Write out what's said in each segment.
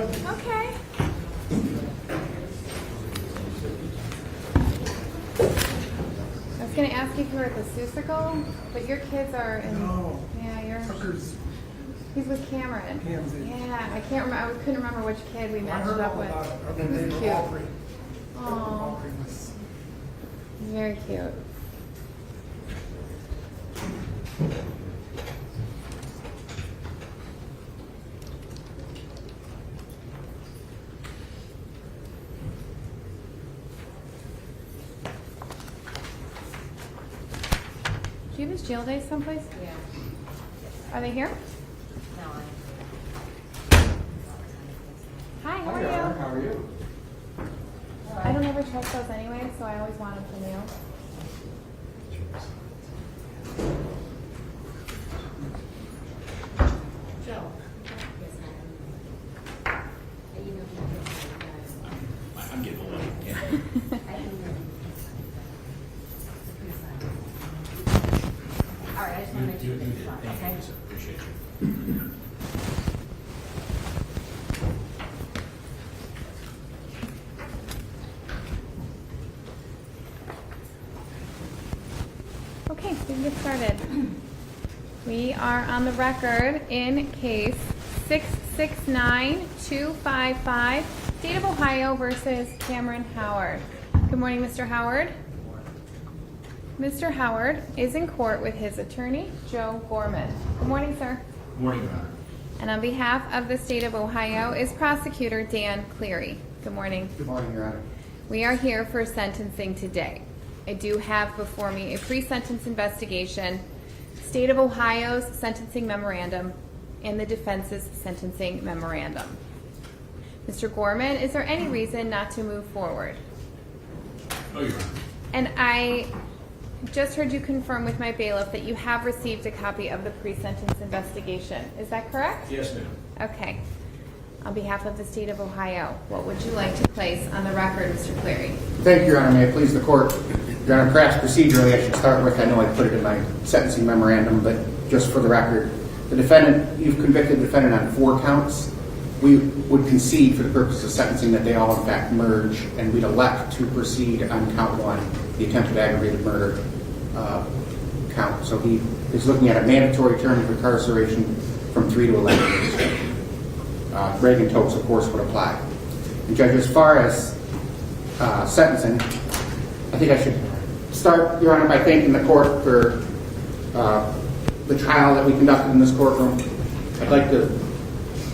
Okay. I was going to ask you if you were at the Susical, but your kids are in. No. Yeah, you're. Tucker's. He's with Cameron. Cam's in. Yeah, I can't remember. I couldn't remember which kid we I matched heard up all with. about it. He They was were cute. all great. Aw, very cute. Do you have his jail days someplace? Yeah. Are they here? No, Hi, how Hi, are Donna. you? How are you? I don't ever trust those anyway, so I always want them from you. Joe. Yes, madam. You know, I'm getting old. Yeah. All right, I just want to make sure that it's on, Thank okay? you, sir. Appreciate you. Okay, we can get started. We are on the record in case 669-255, State of Ohio versus Cameron Howard. Good morning, Mr. Howard. Mr. Howard is in court with his attorney, Joe Gorman. Good morning, sir. Good morning, Your Honor. And on behalf of the State of Ohio is Prosecutor Dan Cleary. Good morning. Good morning, Your Honor. We are here for sentencing today. I do have before me a pre-sentence investigation, State of Ohio's sentencing memorandum, and the defense's sentencing memorandum. Mr. Gorman, is there any reason not to move forward? Oh, Your Honor. And I just heard you confirm with my bailiff that you have received a copy of the pre-sentence investigation. Is that correct? Yes, ma'am. Okay. On behalf of the State of Ohio, what would you like to place on the record, Mr. Cleary? Thank you, Your Honor. May it please the court. Your Honor, perhaps procedurally I should start with, I know I put it in my sentencing memorandum, but just for the record, the defendant, you've convicted the defendant on 4 counts. We would concede for the purpose of sentencing that they all in fact merge, and we'd elect to proceed on count 1, the attempted aggravated murder count. So he is looking at a mandatory term of incarceration from 3 to 11 years. Reagan Tokes, of course, would apply. And Judge, as far as sentencing, I think I should start, Your Honor, by thanking the court for the trial that we conducted in this courtroom. I'd like to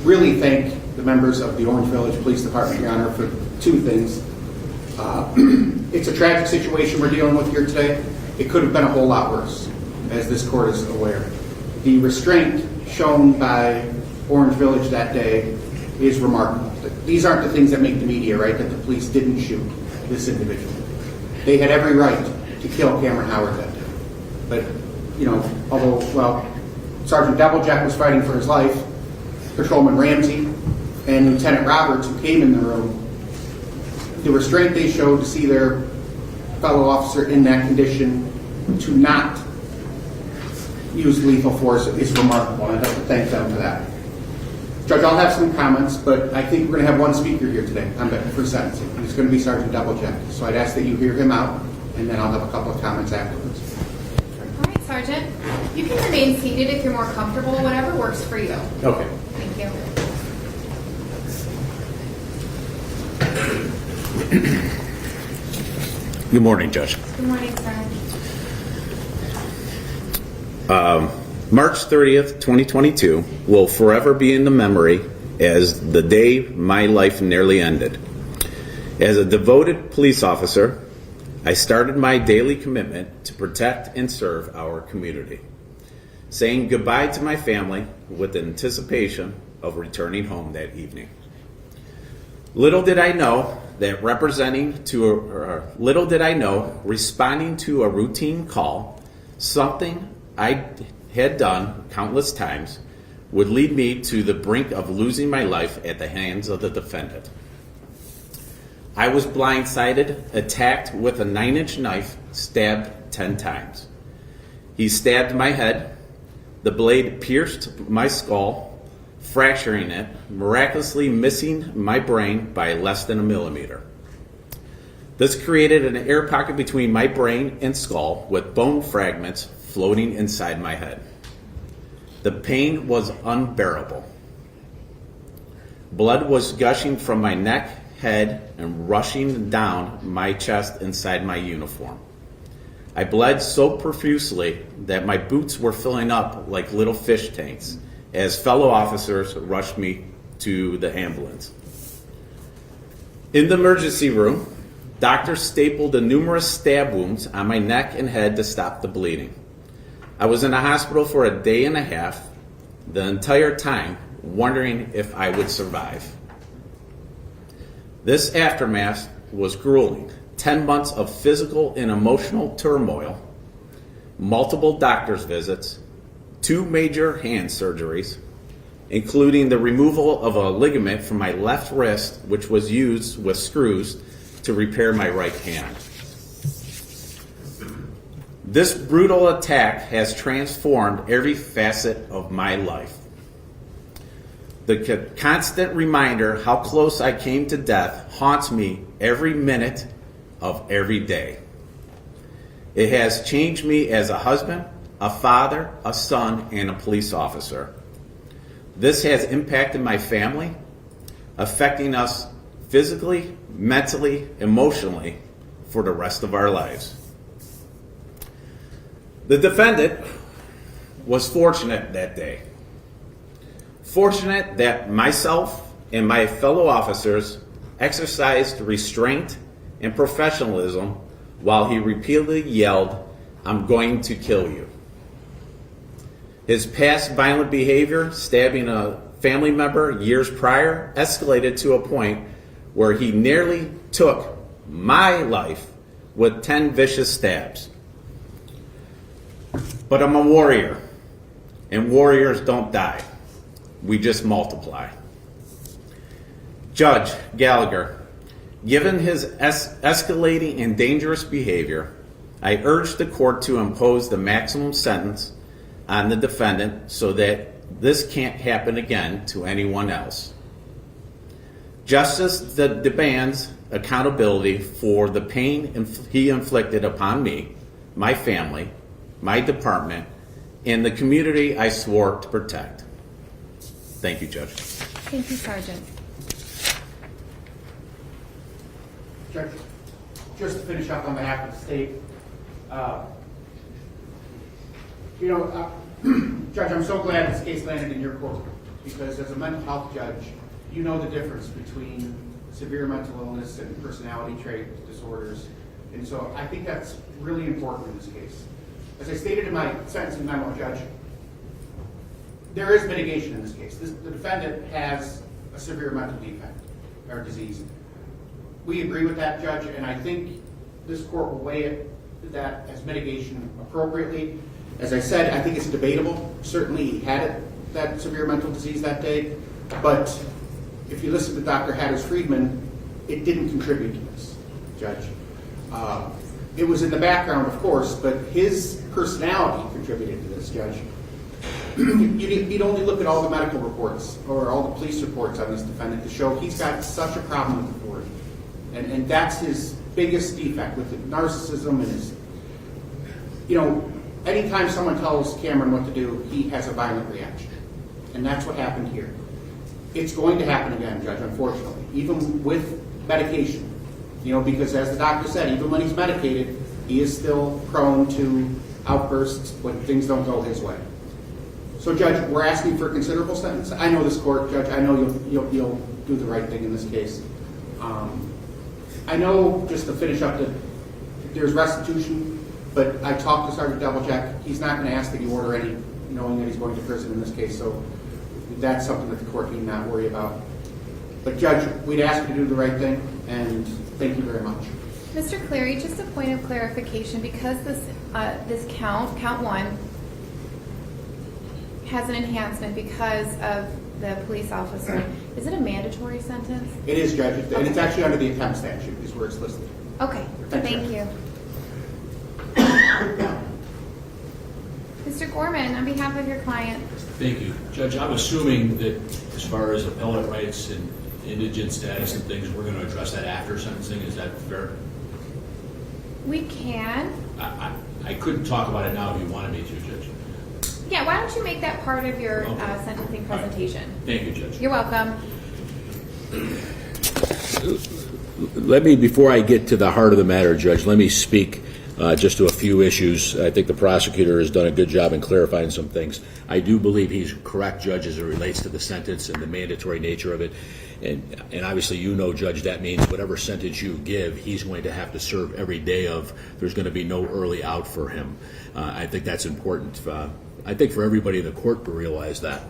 really thank the members of the Orange Village Police Department, Your Honor, for 2 things. It's a tragic situation we're dealing with here today. It could have been a whole lot worse, as this court is aware. The restraint shown by Orange Village that day is remarkable. These aren't the things that make the media, right, that the police didn't shoot this individual. They had every right to kill Cameron Howard that day. But, you know, although, well, Sergeant Debeljak was fighting for his life, Patrolman Ramsey and Lieutenant Roberts, who came in the room, the restraint they showed to see their fellow officer in that condition, to not use lethal force, is remarkable, and I'd like to thank them for that. Judge, I'll have some comments, but I think we're going to have one speaker here today for sentencing. He's going to be Sergeant Debeljak. So I'd ask that you hear him out, and then I'll have a couple of comments afterwards. All right, Sergeant. You can remain seated if you're more comfortable, whatever works for you. Okay. Thank you. Good morning, Judge. Good morning, sir. March 30th, 2022 will forever be in the memory as the day my life nearly ended. As a devoted police officer, I started my daily commitment to protect and serve our community, saying goodbye to my family with anticipation of returning home that evening. Little did I know responding to a routine call, something I had done countless times, would lead me to the brink of losing my life at the hands of the defendant. I was blindsided, attacked with a 9-inch knife, stabbed 10 times. He stabbed my head. The blade pierced my skull, fracturing it, miraculously missing my brain by less than a millimeter. This created an air pocket between my brain and skull with bone fragments floating inside my head. The pain was unbearable. Blood was gushing from my neck, head, and rushing down my chest inside my uniform. I bled so profusely that my boots were filling up like little fish tanks as fellow officers rushed me to the ambulance. In the emergency room, doctors stapled the numerous stab wounds on my neck and head to stop the bleeding. I was in the hospital for a day and a half, the entire time wondering if I would survive. This aftermath was grueling. 10 months of physical and emotional turmoil, multiple doctor's visits, 2 major hand surgeries, including the removal of a ligament from my left wrist, which was used with screws to repair my right hand. This brutal attack has transformed every facet of my life. The constant reminder how close I came to death haunts me every minute of every day. It has changed me as a husband, a father, a son, and a police officer. This has impacted my family, affecting us physically, mentally, emotionally for the rest of our lives. The defendant was fortunate that day. Fortunate that myself and my fellow officers exercised restraint and professionalism while he repeatedly yelled, "I'm going to kill you." His past violent behavior, stabbing a family member years prior, escalated to a point where he nearly took my life with 10 vicious stabs. But I'm a warrior, and warriors don't die. We just multiply. Judge Gallagher, given his escalating and dangerous behavior, I urge the court to impose the maximum sentence on the defendant so that this can't happen again to anyone else. Justice demands accountability for the pain he inflicted upon me, my family, my department, and the community I swore to protect. Thank you, Judge. Thank you, Sergeant. Judge, just to finish up on behalf of the state, Judge, I'm so glad this case landed in your court, because as a mental health judge, you know the difference between severe mental illness and personality trait disorders. And so I think that's really important in this case. As I stated in my sentencing memo, Judge, there is mitigation in this case. The defendant has a severe mental defect or disease. We agree with that, Judge, and I think this court will weigh that as mitigation appropriately. As I said, I think it's debatable. Certainly he had that severe mental disease that day, but if you listen to Dr. Hatters-Friedman, it didn't contribute to this, Judge. It was in the background, of course, but his personality contributed to this, Judge. You'd only look at all the medical reports or all the police reports on this defendant to show he's got such a problem with authority. And that's his biggest defect, with the narcissism and his, anytime someone tells Cameron what to do, he has a violent reaction. And that's what happened here. It's going to happen again, Judge, unfortunately, even with medication. Because as the doctor said, even when he's medicated, he is still prone to outbursts when things don't go his way. So, Judge, we're asking for a considerable sentence. I know this court, Judge. I know you'll do the right thing in this case. I know, just to finish up, that there's restitution, but I talked to Sergeant Debeljak. He's not going to ask that you order any, knowing that he's going to prison in this case. So that's something that the court need not worry about. But, Judge, we'd ask you to do the right thing, and thank you very much. Mr. Cleary, just a point of clarification, because this count one, has an enhancement because of the police officer. Is it a mandatory sentence? It is, Judge, and it's actually under the attempt statute is where it's listed. Okay, Thank thank you. you. Mr. Gorman, on behalf of your client. Thank you. Judge, I'm assuming that as far as appellate rights and indigent status and things, we're going to address that after sentencing. Is that fair? We can. I couldn't talk about it now if you wanted me to, Judge. Yeah, why don't you make that part of your Okay. sentencing presentation? Thank you, Judge. You're welcome. Let me, before I get to the heart of the matter, Judge, let me speak just to a few issues. I think the prosecutor has done a good job in clarifying some things. I do believe he's correct, Judge, as it relates to the sentence and the mandatory nature of it. And obviously, you know, Judge, that means whatever sentence you give, he's going to have to serve every day of. There's going to be no early out for him. I think that's important. I think for everybody in the court to realize that.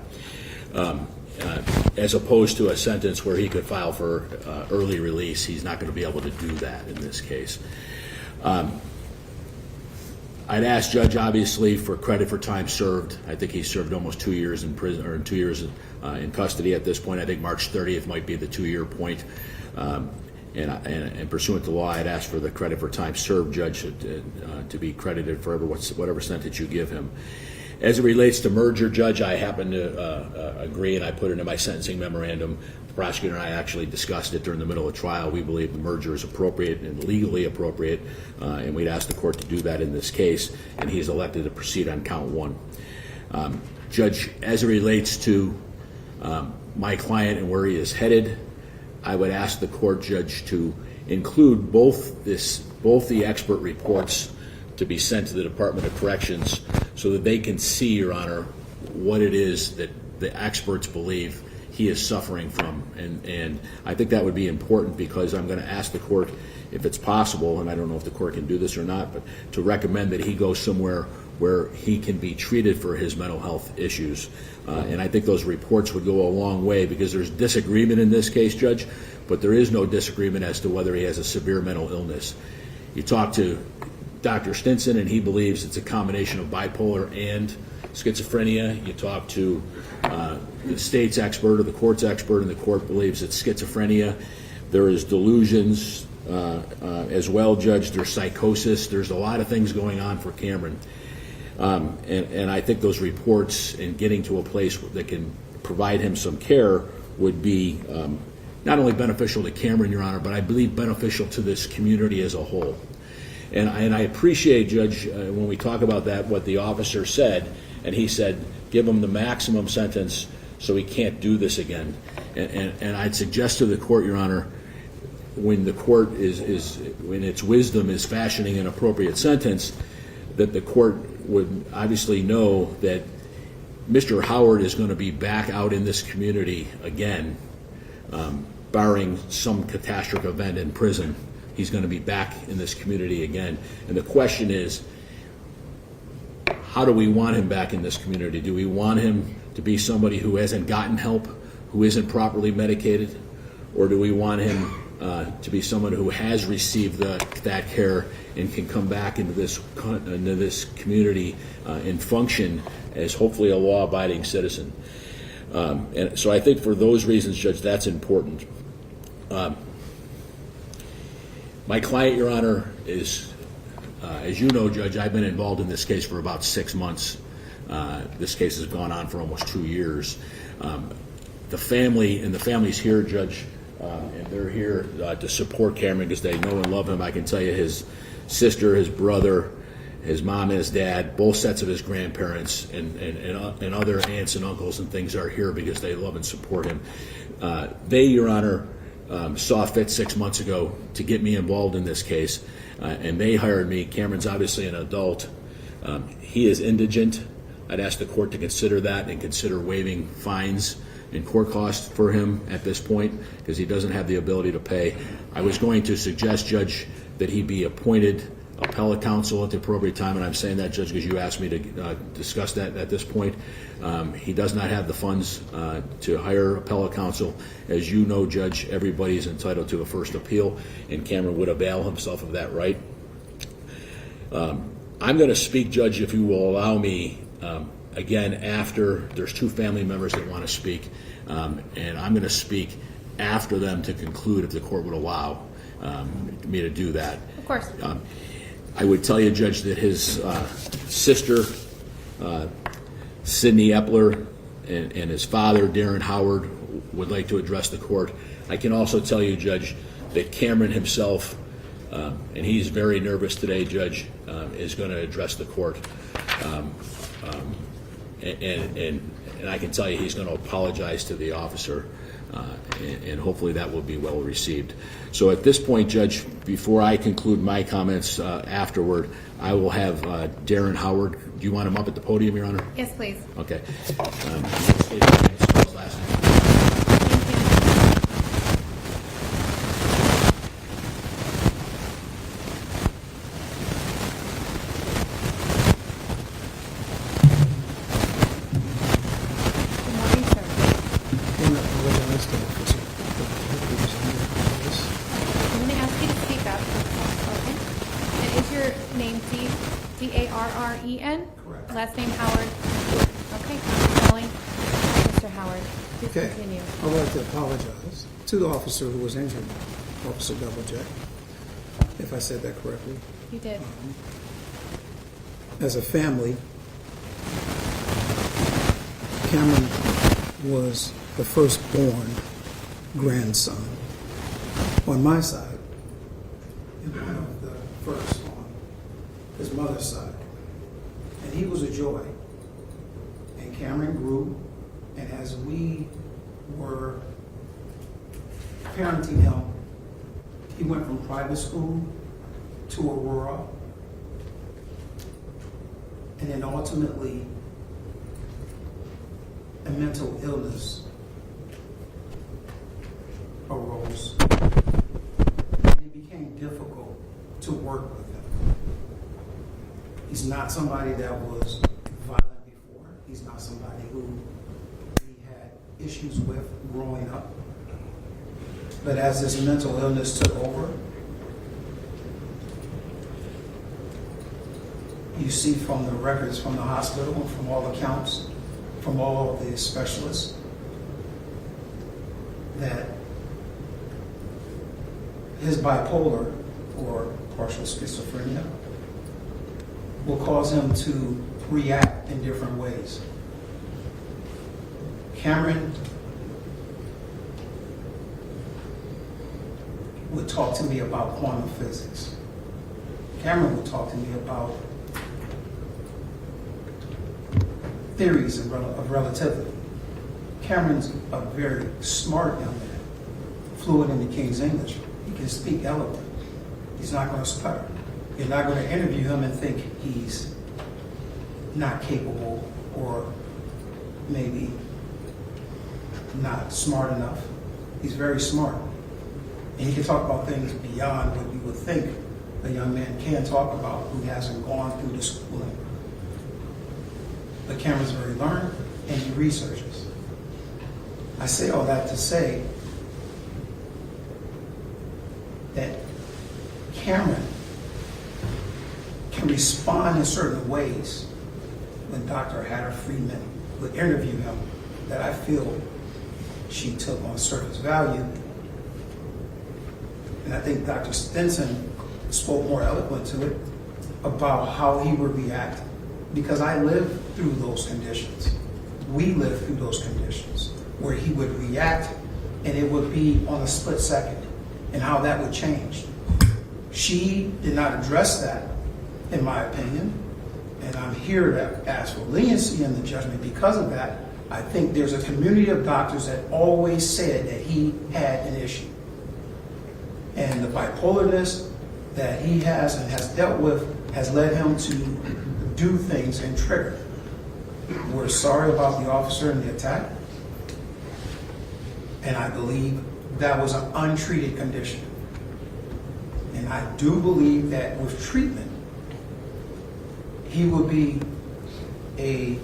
As opposed to a sentence where he could file for early release, he's not going to be able to do that in this case. I'd ask Judge, obviously, for credit for time served. I think he served almost 2 years in prison, or 2 years in custody at this point. I think March 30th might be the 2-year point. And pursuant to law, I'd ask for the credit for time served, Judge, to be credited for whatever sentence you give him. As it relates to merger, Judge, I happen to agree, and I put it in my sentencing memorandum. The prosecutor and I actually discussed it during the middle of trial. We believe the merger is appropriate and legally appropriate, and we'd ask the court to do that in this case, and he's elected to proceed on count 1. Judge, as it relates to my client and where he is headed, I would ask the court, Judge, to include both the expert reports to be sent to the Department of Corrections so that they can see, Your Honor, what it is that the experts believe he is suffering from. And I think that would be important because I'm going to ask the court, if it's possible, and I don't know if the court can do this or not, but to recommend that he go somewhere where he can be treated for his mental health issues. And I think those reports would go a long way because there's disagreement in this case, Judge, but there is no disagreement as to whether he has a severe mental illness. You talk to Dr. Stinson, and he believes it's a combination of bipolar and schizophrenia. You talk to the state's expert or the court's expert, and the court believes it's schizophrenia. There is delusions as well, Judge. There's psychosis. There's a lot of things going on for Cameron. And I think those reports and getting to a place that can provide him some care would be not only beneficial to Cameron, Your Honor, but I believe beneficial to this community as a whole. And I appreciate, Judge, when we talk about that, what the officer said, and he said, give him the maximum sentence so he can't do this again. And I'd suggest to the court, Your Honor, when the court when its wisdom is fashioning an appropriate sentence, that the court would obviously know that Mr. Howard is going to be back out in this community again, barring some catastrophic event in prison. He's going to be back in this community again. And the question is, how do we want him back in this community? Do we want him to be somebody who hasn't gotten help, who isn't properly medicated? Or do we want him to be someone who has received that care and can come back into this community and function as hopefully a law-abiding citizen? And so I think for those reasons, Judge, that's important. My client, Your Honor, is, as you know, Judge, I've been involved in this case for about 6 months. This case has gone on for almost 2 years. The family's here, Judge, and they're here to support Cameron because they know and love him. I can tell you his sister, his brother, his mom and his dad, both sets of his grandparents, and other aunts and uncles and things are here because they love and support him. They, Your Honor, saw fit 6 months ago to get me involved in this case, and they hired me. Cameron's obviously an adult. He is indigent. I'd ask the court to consider that and consider waiving fines and court costs for him at this point because he doesn't have the ability to pay. I was going to suggest, Judge, that he be appointed appellate counsel at the appropriate time, and I'm saying that, Judge, because you asked me to discuss that at this point. He does not have the funds to hire appellate counsel. As you know, Judge, everybody is entitled to a first appeal, and Cameron would avail himself of that right. I'm going to speak, Judge, if you will allow me, again, after there's 2 family members that want to speak, and I'm going to speak after them to conclude if the court would allow me to do that. Of course. I would tell you, Judge, that his sister Sidney Epler and his father, Darren Howard, would like to address the court. I can also tell you, Judge, that Cameron himself, and he's very nervous today, Judge, is going to address the court. And I can tell you he's going to apologize to the officer, and hopefully that will be well received. So at this point, Judge, before I conclude my comments afterward, I will have Darren Howard. Do you want him up at the podium, Your Honor? Yes, please. Okay. State his name, spell his last name. Good morning, sir. I'm going to ask you to speak up. Okay. And is your name D-A-R-R-E-N? Correct. Last name Howard? Okay. Spelling. Mr. Howard, please Okay, continue. I'd like to apologize to the officer who was injured, Officer Debeljak, if I said that correctly. You did. As a family, Cameron was the firstborn grandson on my side, and one of the first on his mother's side. And he was a joy. And Cameron grew, and as we were parenting him, he went from private school to Aurora, and then ultimately a mental illness arose, and it became difficult to work with him. He's not somebody that was violent before. He's not somebody who we had issues with growing up. But as this mental illness took over, you see from the records from the hospital and from all accounts, from all of the specialists, that his bipolar or partial schizophrenia will cause him to react in different ways. Cameron would talk to me about quantum physics. Cameron would talk to me about theories of relativity. Cameron's a very smart young man, fluent in the King's English. He can speak eloquent. He's not going to stutter. You're not going to interview him and think he's not capable or maybe not smart enough. He's very smart. And he can talk about things beyond what you would think a young man can talk about who hasn't gone through the schooling. But Cameron's very learned, and he researches. I say all that to say that Cameron can respond in certain ways when Dr. Hatter Friedman would interview him that I feel she took on surface value. And I think Dr. Stinson spoke more eloquent to it about how he would react, because I lived through those conditions. We lived through those conditions where he would react and it would be on a split second, and how that would change. She did not address that, in my opinion, and I'm here to ask for leniency in the judgment because of that. I think there's a community of doctors that always said that he had an issue. And the bipolarness that he has and has dealt with has led him to do things and trigger. We're sorry about the officer and the attack. And I believe that was an untreated condition. And I do believe that with treatment, he would be an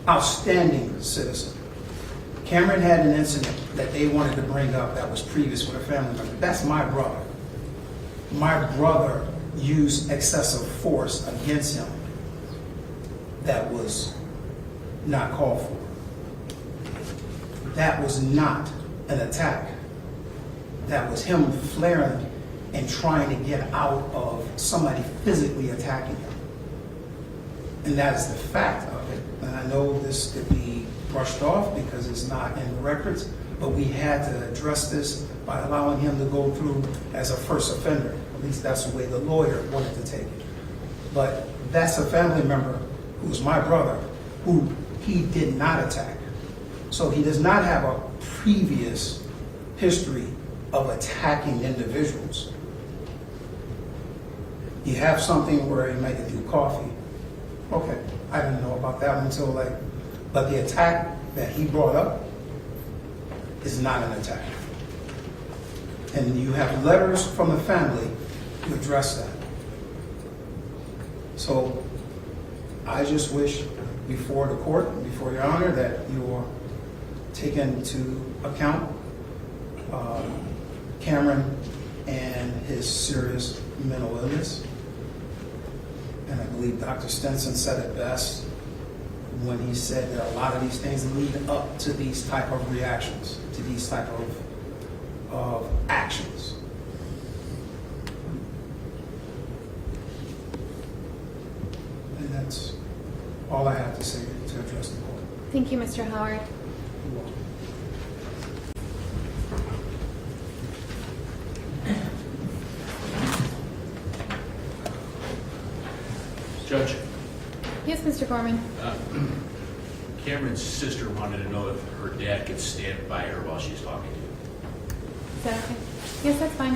outstanding citizen. Cameron had an incident that they wanted to bring up that was previous with a family member. That's my brother. My brother used excessive force against him that was not called for. That was not an attack. That was him flaring and trying to get out of somebody physically attacking him. And that is the fact of it. And I know this could be brushed off because it's not in the records, but we had to address this by allowing him to go through as a first offender. At least that's the way the lawyer wanted to take it. But that's a family member who's my brother, who he did not attack. So he does not have a previous history of attacking individuals. You have something where he might get you coffee. Okay, I didn't know about that one until but the attack that he brought up is not an attack. And you have letters from the family to address that. So I just wish before the court, before your honor, that you are taking into account Cameron and his serious mental illness. And I believe Dr. Stinson said it best when he said that a lot of these things lead up to these type of reactions, to these type of actions. And that's all I have to say to address the court. Thank you, Mr. Howard. You're welcome. Judge, Yes, Mr. Gorman. Cameron's sister wanted to know if her dad could stand by her while she's talking to you. Is that okay? Yes, that's fine.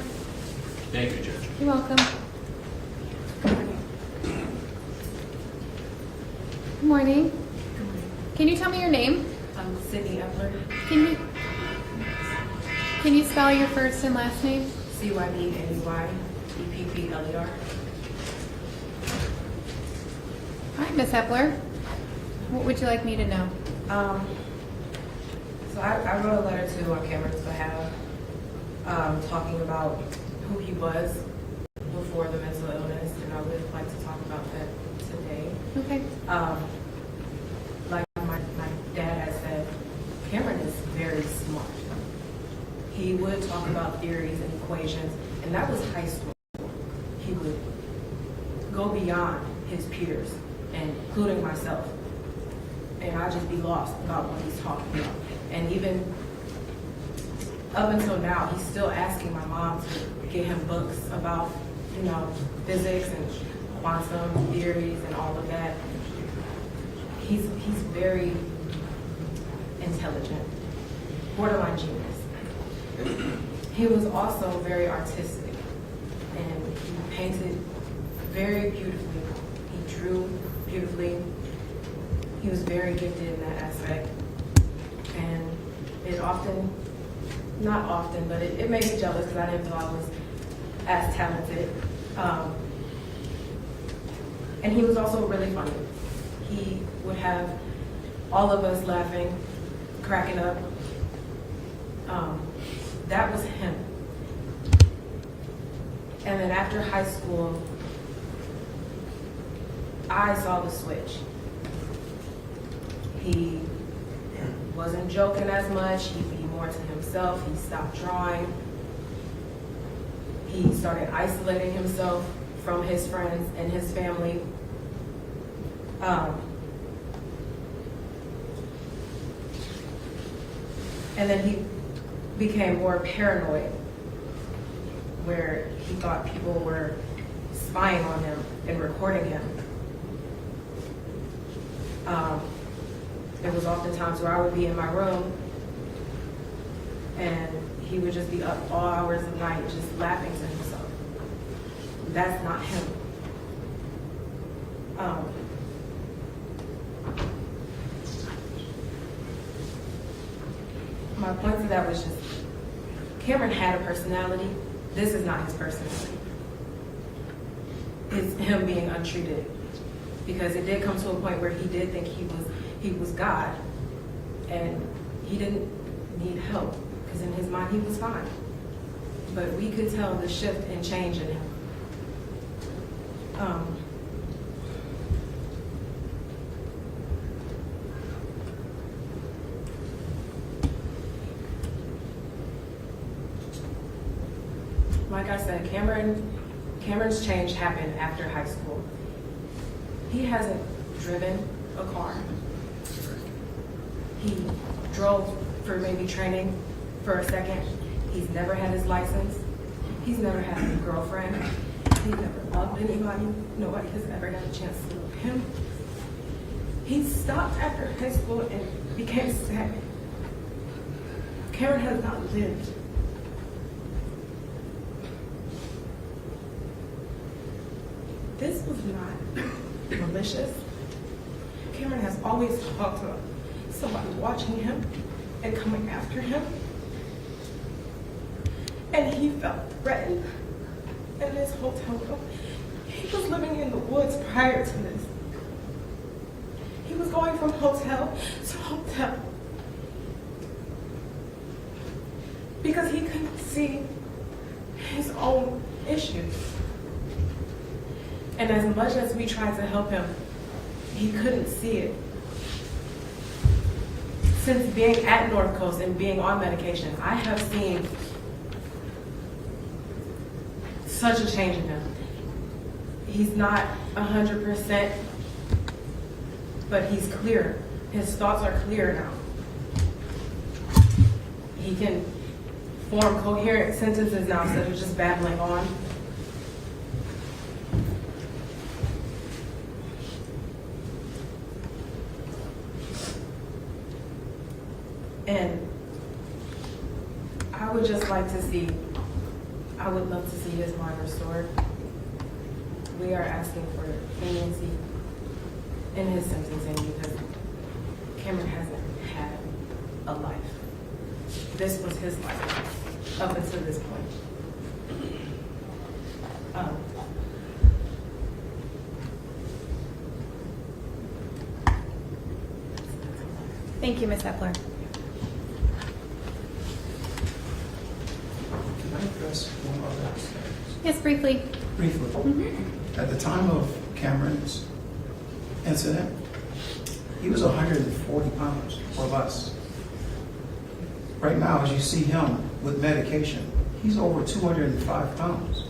Thank you, Judge. You're welcome. Good morning. Can you tell me your name? I'm Sydney Epler, Can you spell your first and last name? CYDNEY, EPPLER. All right, Miss Epler. What would you like me to know? So I wrote a letter to Cameron's behalf, talking about who he was before the mental illness, and I would like to talk about that today. Okay. Like my dad has said, Cameron is very smart. He would talk about theories and equations, and that was high school. He would go beyond his peers, including myself, and I'd just be lost about what he's talking about. And even up until now, he's still asking my mom to get him books about, physics and quantum theories and all of that. He's very intelligent, borderline genius. He was also very artistic, and he painted very beautifully. He drew beautifully. He was very gifted in that aspect. And not often, but it made me jealous because I didn't feel I was as talented. And he was also really funny. He would have all of us laughing, cracking up. That was him. And then after high school, I saw the switch. He wasn't joking as much. He'd be more to himself. He stopped drawing. He started isolating himself from his friends and his family. And then he became more paranoid, where he thought people were spying on him and recording him. There was often times where I would be in my room and he would just be up all hours of night just laughing to himself. That's not him. My point to that was just, Cameron had a personality. This is not his personality. It's him being untreated. Because it did come to a point where he did think he was God, and he didn't need help, because in his mind he was fine. But we could tell the shift and change in him. Like I said, Cameron's change happened after high school. He hasn't driven a car. He drove for maybe training for a second. He's never had his license. He's never had a girlfriend. He's never loved anybody. Nobody has ever had a chance to love him. He stopped after high school and became stagnant. Cameron has not lived. This was not malicious. Cameron has always talked about somebody watching him and coming after him. And he felt threatened in this hotel room. He was living in the woods prior to this. He was going from hotel to hotel because he couldn't see his own issues. And as much as we tried to help him, he couldn't see it. Since being at North Coast and being on medication, I have seen such a change in him. He's not 100%, but he's clear. His thoughts are clear now. He can form coherent sentences now instead of just babbling on. And I would just like to see, I would love to see his mind restored. We are asking for leniency in his sentencing because Cameron hasn't had a life. This was his life up until this point. Thank you, Ms. Epler. Can I address one other thing? Yes, briefly. Briefly. At the time of Cameron's incident, he was 140 pounds or less. Right now, as you see him with medication, he's over 205 pounds.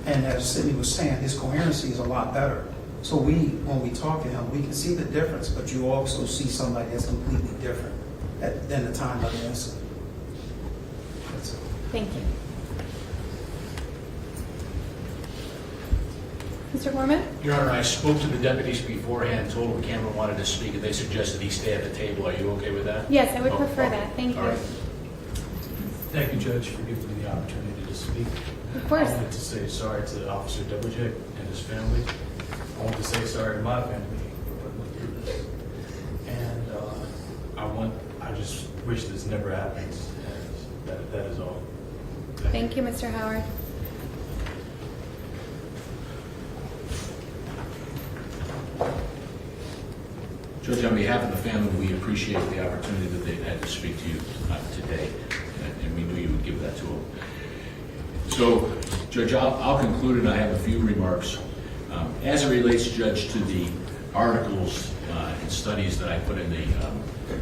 And as Sydney was saying, his coherency is a lot better. So when we talk to him, we can see the difference, but you also see somebody that's completely different than the time of the incident. That's it. Thank you. Mr. Gorman? Your Honor, I spoke to the deputies beforehand, told them Cameron wanted to speak, and they suggested he stay at the table. Are you okay with that? Yes, I would Oh, prefer okay. that. Thank you. All right. Thank you, Judge, for giving me the opportunity to speak. Of course. I wanted to say sorry to Officer Debeljak and his family. I want to say sorry to my family for putting me through this. And I just wish this never happens. And that is all. Thank you, Mr. Howard. Judge, on behalf of the family, we appreciate the opportunity that they've had to speak to you today, and we knew you would give that to them. So, Judge, I'll conclude, and I have a few remarks. As it relates, Judge, to the articles and studies that I put in the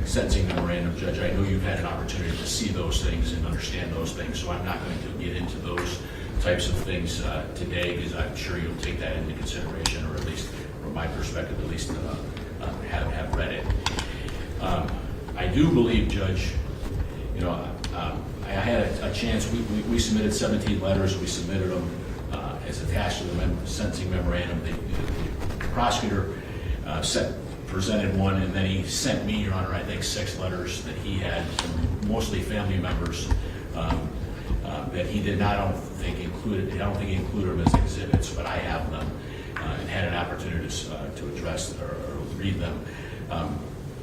sentencing memorandum, Judge, I know you've had an opportunity to see those things and understand those things, so I'm not going to get into those types of things today, because I'm sure you'll take that into consideration, or at least, from my perspective, at least have read it. I do believe, Judge, you know, I had a chance, we submitted 17 letters, we submitted them as attached to the sentencing memorandum. The prosecutor presented one, and then he sent me, Your Honor, I think 6 letters that he had from mostly family members that he did not, I don't think he included them as exhibits, but I have them and had an opportunity to address or read them.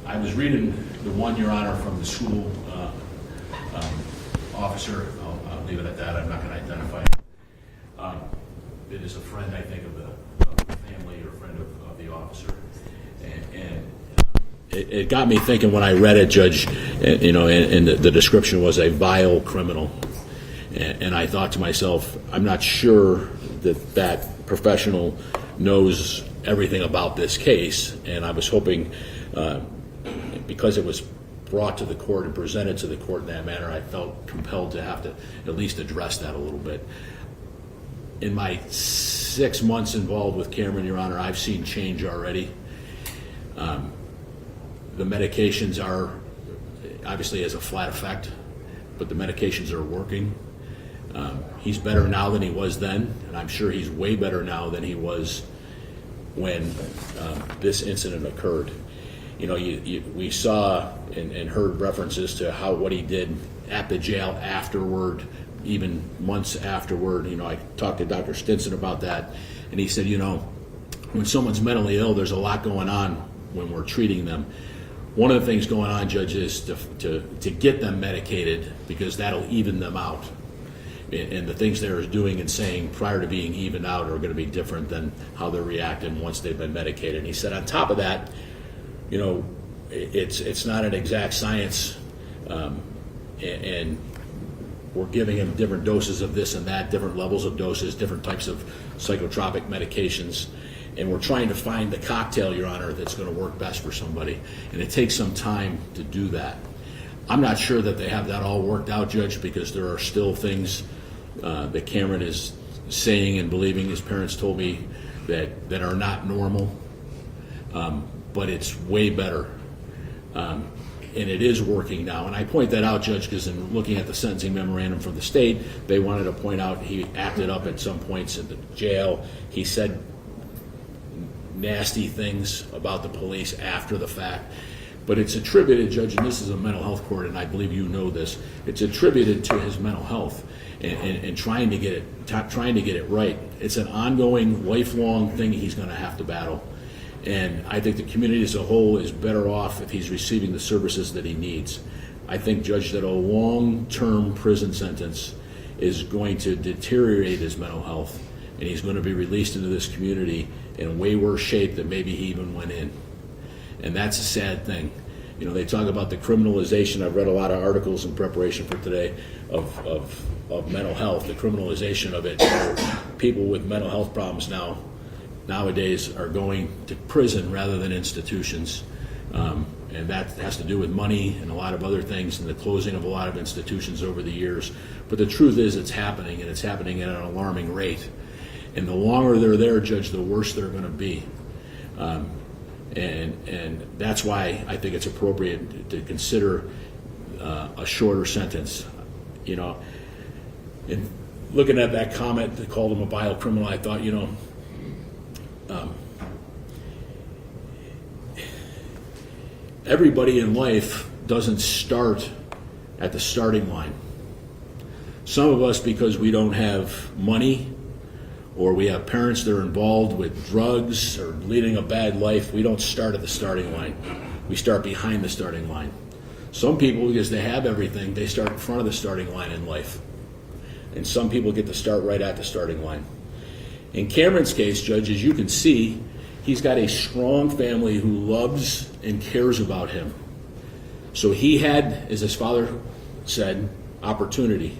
I was reading the one, Your Honor, from the school officer. I'll leave it at that. I'm not going to identify him. It is a friend, I think, of the family or friend of the officer. And it got me thinking when I read it, Judge, you know, and the description was a vile criminal. And I thought to myself, I'm not sure that professional knows everything about this case. And I was hoping, because it was brought to the court and presented to the court in that manner, I felt compelled to have to at least address that a little bit. in my 6 months involved with Cameron, Your Honor, I've seen change already. The medications are, obviously has a flat effect, but the medications are working. He's better now than he was then, and I'm sure he's way better now than he was when this incident occurred. You know, we saw and heard references to what he did at the jail afterward, even months afterward. You know, I talked to Dr. Stinson about that, and he said, you know, when someone's mentally ill, there's a lot going on when we're treating them. One of the things going on, Judge, is to get them medicated, because that'll even them out. And the things they're doing and saying prior to being evened out are going to be different than how they're reacting once they've been medicated. And he said, on top of that, you know, it's not an exact science, and we're giving him different doses of this and that, different levels of doses, different types of psychotropic medications, and we're trying to find the cocktail, Your Honor, that's going to work best for somebody. And it takes some time to do that. I'm not sure that they have that all worked out, Judge, because there are still things that Cameron is saying and believing, his parents told me, that are not normal. But it's way better. And it is working now. And I point that out, Judge, because in looking at the sentencing memorandum from the state, they wanted to point out he acted up at some points in the jail. He said nasty things about the police after the fact. But it's attributed, Judge, and this is a mental health court, and I believe you know this, it's attributed to his mental health and trying to get it right. It's an ongoing, lifelong thing he's going to have to battle. And I think the community as a whole is better off if he's receiving the services that he needs. I think, Judge, that a long-term prison sentence is going to deteriorate his mental health, and he's going to be released into this community in way worse shape than maybe he even went in. And that's a sad thing. You know, they talk about the criminalization. I've read a lot of articles in preparation for today of mental health, the criminalization of it. People with mental health problems nowadays are going to prison rather than institutions. And that has to do with money and a lot of other things and the closing of a lot of institutions over the years. But the truth is it's happening, and it's happening at an alarming rate. And the longer they're there, Judge, the worse they're going to be. And that's why I think it's appropriate to consider a shorter sentence. You know, and looking at that comment that called him a vile criminal, I thought, you know, everybody in life doesn't start at the starting line. Some of us, because we don't have money, or we have parents that are involved with drugs or leading a bad life, we don't start at the starting line. We start behind the starting line. Some people, because they have everything, they start in front of the starting line in life. And some people get to start right at the starting line. In Cameron's case, Judge, as you can see, he's got a strong family who loves and cares about him. So he had, as his father said, opportunity.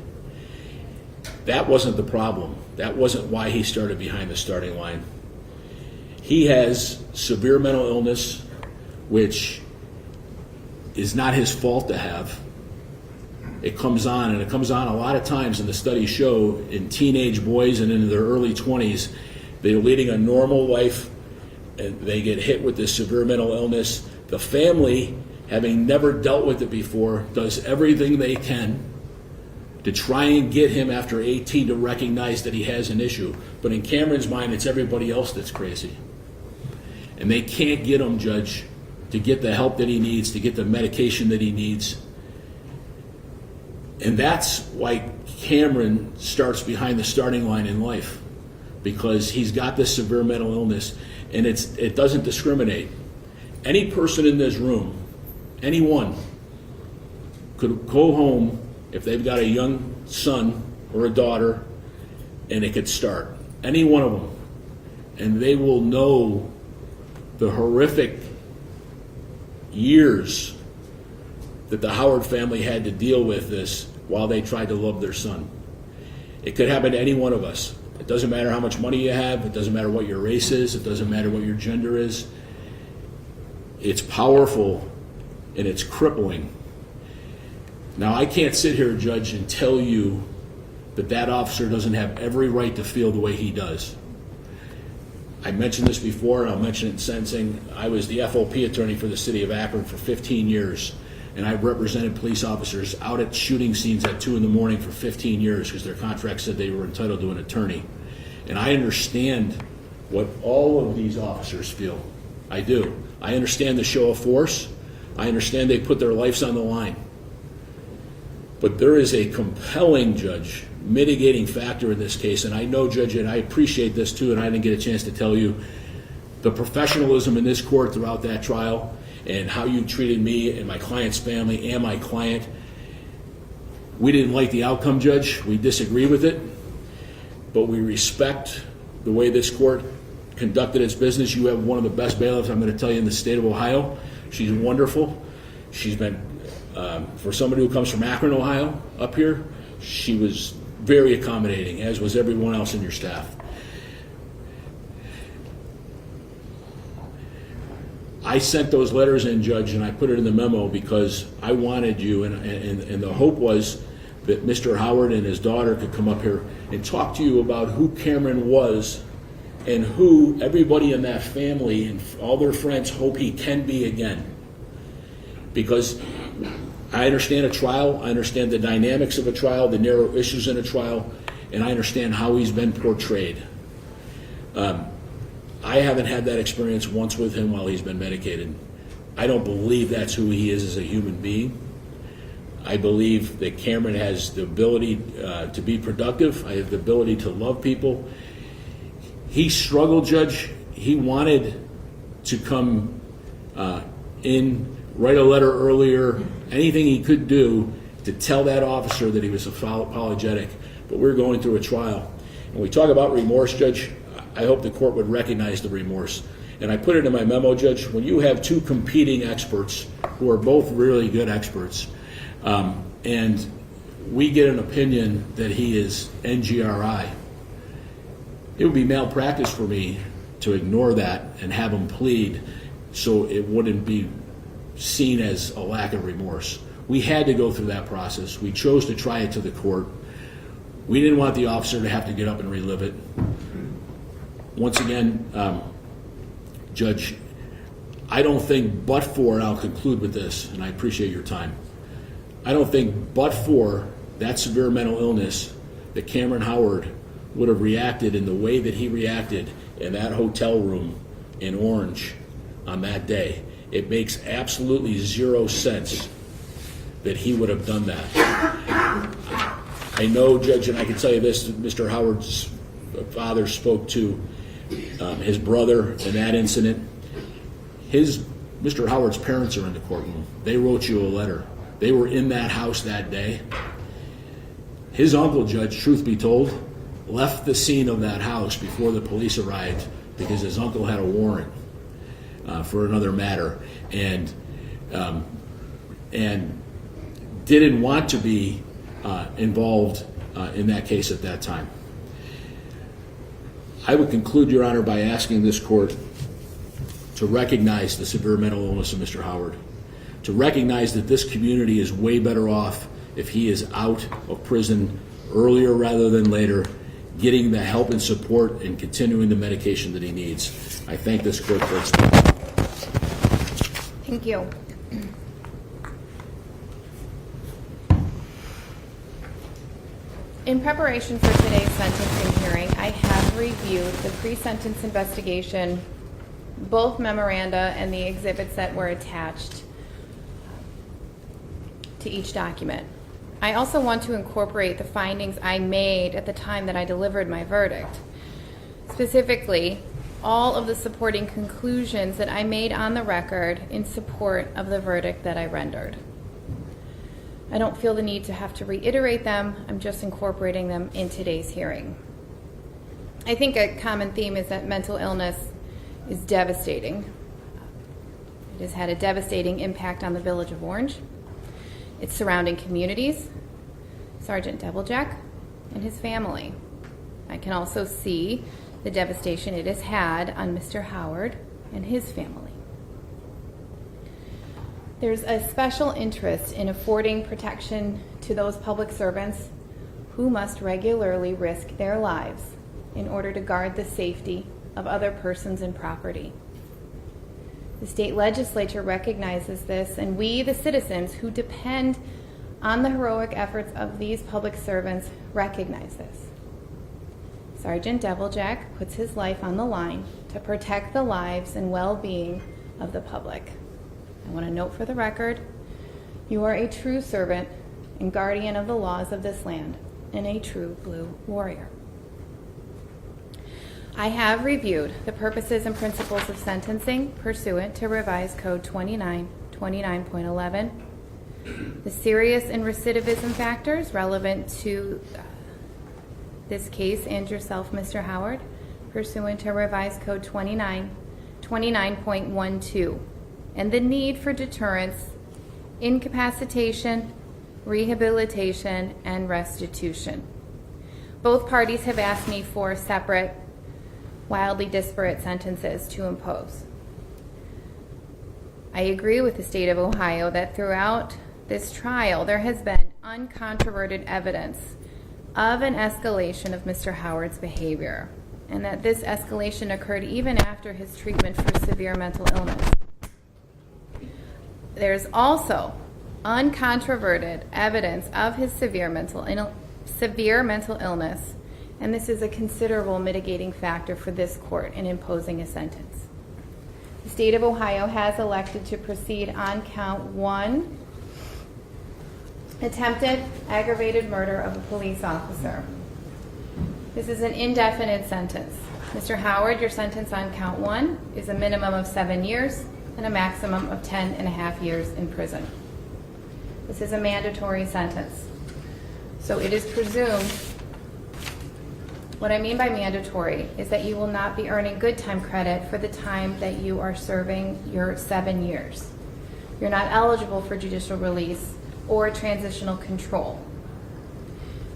That wasn't the problem. That wasn't why he started behind the starting line. He has severe mental illness, which is not his fault to have. It comes on, and it comes on a lot of times, and the studies show in teenage boys and into their early 20s, they're leading a normal life, and they get hit with this severe mental illness. The family, having never dealt with it before, does everything they can to try and get him after 18 to recognize that he has an issue. But in Cameron's mind, it's everybody else that's crazy. And they can't get him, Judge, to get the help that he needs, to get the medication that he needs. And that's why Cameron starts behind the starting line in life, because he's got this severe mental illness, and it doesn't discriminate. Any person in this room, anyone, could go home if they've got a young son or a daughter, and it could start. Any one of them. And they will know the horrific years that the Howard family had to deal with this while they tried to love their son. It could happen to any one of us. It doesn't matter how much money you have. It doesn't matter what your race is. It doesn't matter what your gender is. It's powerful, and it's crippling. Now, I can't sit here, Judge, and tell you but that officer doesn't have every right to feel the way he does. I mentioned this before, and I'll mention it in sentencing. I was the FOP attorney for the city of Akron for 15 years, and I've represented police officers out at shooting scenes at 2 in the morning for 15 years because their contract said they were entitled to an attorney. And I understand what all of these officers feel. I do. I understand the show of force. I understand they put their lives on the line. But there is a compelling, Judge, mitigating factor in this case, and I know, Judge, and I appreciate this too, and I didn't get a chance to tell you, the professionalism in this court throughout that trial and how you treated me and my client's family and my client. We didn't like the outcome, Judge. We disagree with it, but we respect the way this court conducted its business. You have one of the best bailiffs, I'm going to tell you, in the state of Ohio. She's wonderful. She's been, for somebody who comes from Akron, Ohio, up here, she was very accommodating, as was everyone else in your staff. I sent those letters in, Judge, and I put it in the memo because I wanted you, and the hope was that Mr. Howard and his daughter could come up here and talk to you about who Cameron was and who everybody in that family and all their friends hope he can be again. Because I understand a trial, I understand the dynamics of a trial, the narrow issues in a trial, and I understand how he's been portrayed. I haven't had that experience once with him while he's been medicated. I don't believe that's who he is as a human being. I believe that Cameron has the ability to be productive. I have the ability to love people. He struggled, Judge. He wanted to come in, write a letter earlier, anything he could do to tell that officer that he was apologetic. But we're going through a trial. When we talk about remorse, Judge, I hope the court would recognize the remorse. And I put it in my memo, Judge, when you have two competing experts who are both really good experts, and we get an opinion that he is NGRI, it would be malpractice for me to ignore that and have him plead so it wouldn't be seen as a lack of remorse. We had to go through that process. We chose to try it to the court. We didn't want the officer to have to get up and relive it. Once again, Judge, I don't think but for, and I'll conclude with this, and I appreciate your time, I don't think but for that severe mental illness that Cameron Howard would have reacted in the way that he reacted in that hotel room in Orange on that day. It makes absolutely zero sense that he would have done that. I know, Judge, and I can tell you this, Mr. Howard's father spoke to his brother in that incident. Mr. Howard's parents are in the courtroom. They wrote you a letter. They were in that house that day. His uncle, Judge, truth be told, left the scene of that house before the police arrived because his uncle had a warrant for another matter, and didn't want to be involved in that case at that time. I would conclude, Your Honor, by asking this court to recognize the severe mental illness of Mr. Howard, to recognize that this community is way better off if he is out of prison earlier rather than later, getting the help and support and continuing the medication that he needs. I thank this court for its time. Thank you. In preparation for today's sentencing hearing, I have reviewed the pre-sentence investigation, both memoranda and the exhibits that were attached to each document. I also want to incorporate the findings I made at the time that I delivered my verdict. Specifically, all of the supporting conclusions that I made on the record in support of the verdict that I rendered. I don't feel the need to have to reiterate them. I'm just incorporating them in today's hearing. I think a common theme is that mental illness is devastating. It has had a devastating impact on the village of Orange, its surrounding communities, Sergeant Debeljak, and his family. I can also see the devastation it has had on Mr. Howard and his family. There's a special interest in affording protection to those public servants who must regularly risk their lives in order to guard the safety of other persons and property. The state legislature recognizes this, and we, the citizens who depend on the heroic efforts of these public servants, recognize this. Sergeant Debeljak puts his life on the line to protect the lives and well-being of the public. I want to note for the record, you are a true servant and guardian of the laws of this land, and a true blue warrior. I have reviewed the purposes and principles of sentencing pursuant to Revised Code 29.11, the serious and recidivism factors relevant to this case and yourself, Mr. Howard, pursuant to Revised Code 29.12, and the need for deterrence, incapacitation, rehabilitation, and restitution. Both parties have asked me for separate, wildly disparate sentences to impose. I agree with the state of Ohio that throughout this trial there has been uncontroverted evidence of an escalation of Mr. Howard's behavior, and that this escalation occurred even after his treatment for severe mental illness. There's also uncontroverted evidence of his severe mental illness, and this is a considerable mitigating factor for this court in imposing a sentence. The state of Ohio has elected to proceed on count 1, attempted aggravated murder of a police officer. This is an indefinite sentence. Mr. Howard, your sentence on count 1 is a minimum of 7 years and a maximum of 10.5 years in prison. This is a mandatory sentence. So it is presumed, what I mean by mandatory is that you will not be earning good time credit for the time that you are serving your 7 years. You're not eligible for judicial release or transitional control.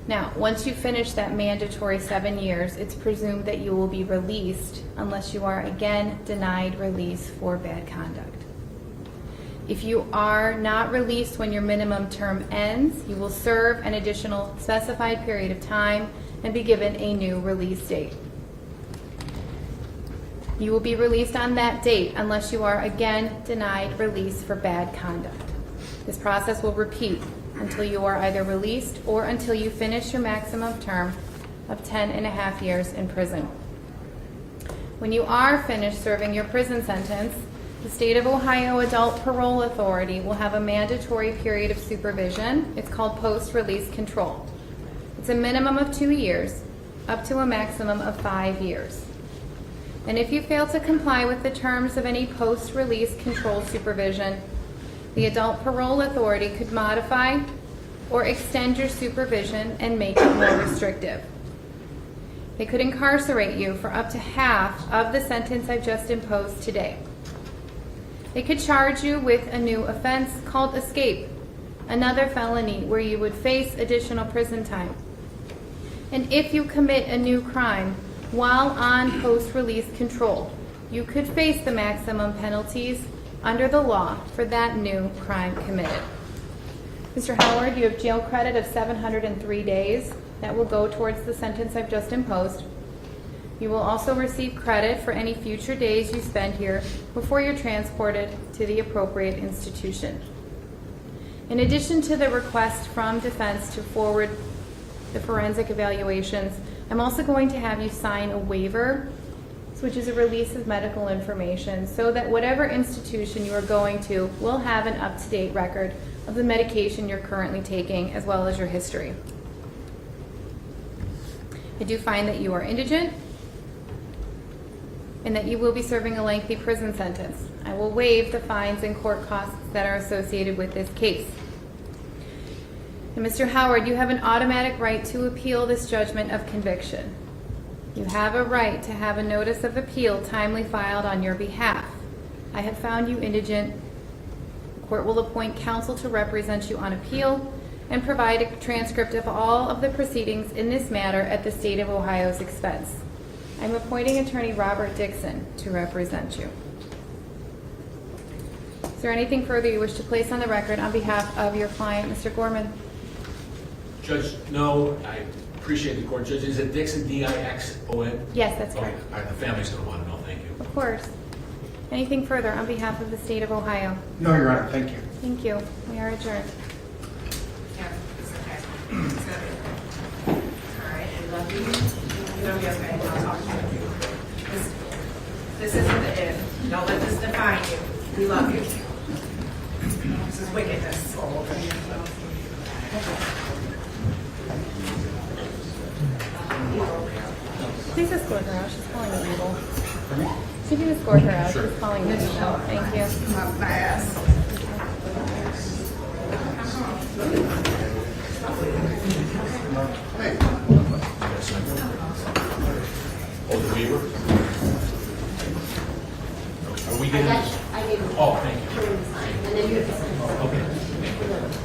Now, once you finish that mandatory 7 years, it's presumed that you will be released unless you are again denied release for bad conduct. If you are not released when your minimum term ends, you will serve an additional specified period of time and be given a new release date. You will be released on that date unless you are again denied release for bad conduct. This process will repeat until you are either released or until you finish your maximum term of 10.5 years in prison. When you are finished serving your prison sentence, the State of Ohio Adult Parole Authority will have a mandatory period of supervision. It's called post-release control. It's a minimum of 2 years, up to a maximum of 5 years. And if you fail to comply with the terms of any post-release control supervision, the Adult Parole Authority could modify or extend your supervision and make it more restrictive. They could incarcerate you for up to half of the sentence I've just imposed today. They could charge you with a new offense called escape, another felony where you would face additional prison time. And if you commit a new crime while on post-release control, you could face the maximum penalties under the law for that new crime committed. Mr. Howard, you have jail credit of 703 days. That will go towards the sentence I've just imposed. You will also receive credit for any future days you spend here before you're transported to the appropriate institution. In addition to the request from defense to forward the forensic evaluations, I'm also going to have you sign a waiver, which is a release of medical information, so that whatever institution you are going to will have an up-to-date record of the medication you're currently taking, as well as your history. I do find that you are indigent and that you will be serving a lengthy prison sentence. I will waive the fines and court costs that are associated with this case. And Mr. Howard, you have an automatic right to appeal this judgment of conviction. You have a right to have a notice of appeal timely filed on your behalf. I have found you indigent. The court will appoint counsel to represent you on appeal and provide a transcript of all of the proceedings in this matter at the State of Ohio's expense. I'm appointing Attorney Robert Dixon to represent you. Is there anything further you wish to place on the record on behalf of your client, Mr. Gorman? Judge, no, I appreciate the court. Judge, is it Dixon, D-I-X-O-N? Yes, that's Okay, correct. all right, the family's going to want to know. Thank you. Of course. Anything further on behalf of the state of Ohio? No, Your Honor, thank you. Thank you. We are adjourned. Yeah, it's okay. It's gonna be okay. All right, I love you. You're gonna be okay. I'll talk to you. This isn't the end. Don't let this define you. We love you. This is wickedness. Please escort her out. She's calling me evil. Could you escort her out? She's calling me evil. Thank you. My ass. Oh, the waiver? Are we I getting got, this? I gave him. Oh, thank you. For him to sign, and then you have to sign. Okay.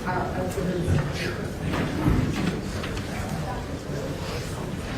I'll give him.